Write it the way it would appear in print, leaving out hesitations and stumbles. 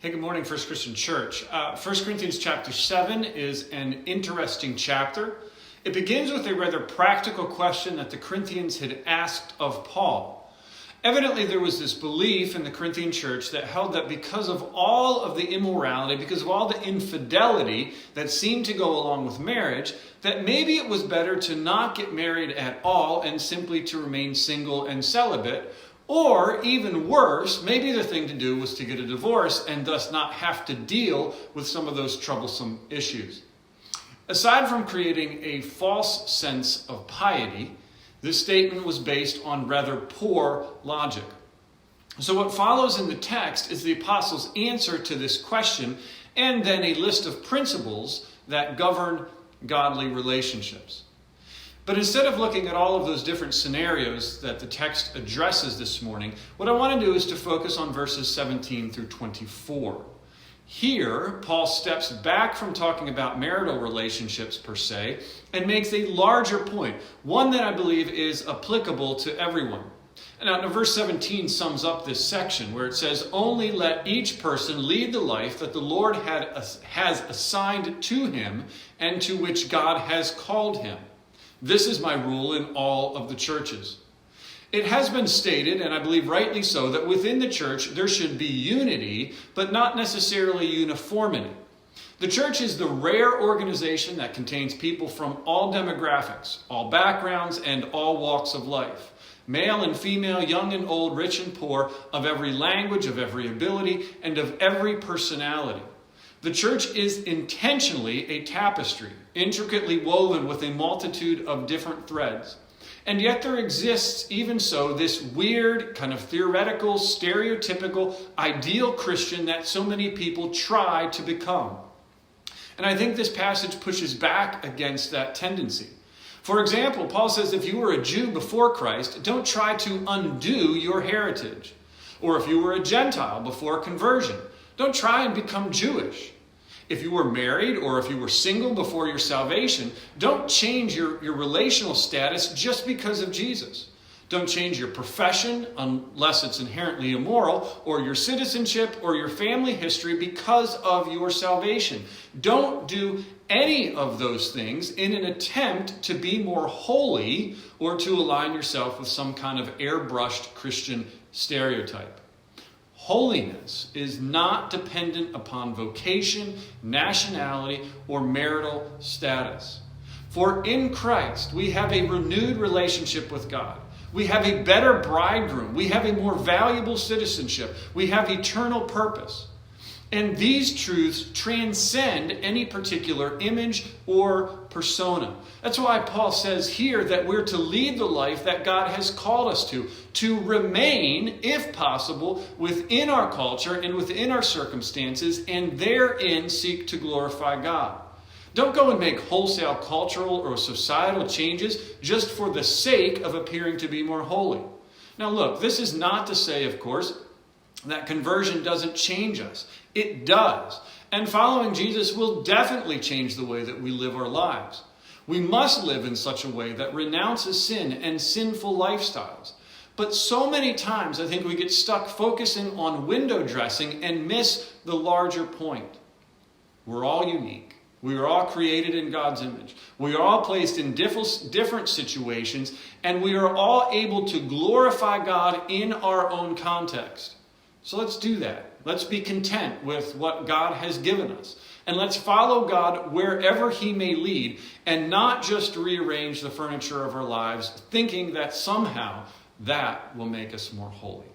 Hey, good morning, First Christian Church. 1 Corinthians chapter 7 is an interesting chapter. It begins with a rather practical question that the Corinthians had asked of Paul. Evidently, there was this belief in the Corinthian church that held that because of all of the immorality, because of all the infidelity that seemed to go along with marriage, that maybe it was better to not get married at all and simply to remain single and celibate. Or, even worse, maybe the thing to do was to get a divorce and thus not have to deal with some of those troublesome issues. Aside from creating a false sense of piety, this statement was based on rather poor logic. So what follows in the text is the apostles' answer to this question and then a list of principles that govern godly relationships. But instead of looking at all of those different scenarios that the text addresses this morning, what I want to do is to focus on verses 17 through 24. Here, Paul steps back from talking about marital relationships per se and makes a larger point, one that I believe is applicable to everyone. Now, verse 17 sums up this section where it says, "Only let each person lead the life that the Lord has assigned to him and to which God has called him. This is my rule in all of the churches." It has been stated, and I believe rightly so, that within the church there should be unity, but not necessarily uniformity. The church is the rare organization that contains people from all demographics, all backgrounds, and all walks of life. Male and female, young and old, rich and poor, of every language, of every ability, and of every personality. The church is intentionally a tapestry, intricately woven with a multitude of different threads. And yet there exists, even so, this weird, kind of theoretical, stereotypical, ideal Christian that so many people try to become. And I think this passage pushes back against that tendency. For example, Paul says if you were a Jew before Christ, don't try to undo your heritage. Or if you were a Gentile before conversion, don't try and become Jewish. If you were married or if you were single before your salvation, don't change your relational status just because of Jesus. Don't change your profession unless it's inherently immoral, or your citizenship or your family history because of your salvation. Don't do any of those things in an attempt to be more holy or to align yourself with some kind of airbrushed Christian stereotype. Holiness is not dependent upon vocation, nationality, or marital status. For in Christ, we have a renewed relationship with God. We have a better bridegroom. We have a more valuable citizenship. We have eternal purpose. And these truths transcend any particular image or persona. That's why Paul says here that we're to lead the life that God has called us to remain, if possible, within our culture and within our circumstances, and therein seek to glorify God. Don't go and make wholesale cultural or societal changes just for the sake of appearing to be more holy. Now look, this is not to say, of course, that conversion doesn't change us. It does. And following Jesus will definitely change the way that we live our lives. We must live in such a way that renounces sin and sinful lifestyles. But so many times I think we get stuck focusing on window dressing and miss the larger point. We're all unique. We are all created in God's image. We are all placed in different situations, and we are all able to glorify God in our own context. So let's do that. Let's be content with what God has given us. And let's follow God wherever He may lead, and not just rearrange the furniture of our lives, thinking that somehow that will make us more holy.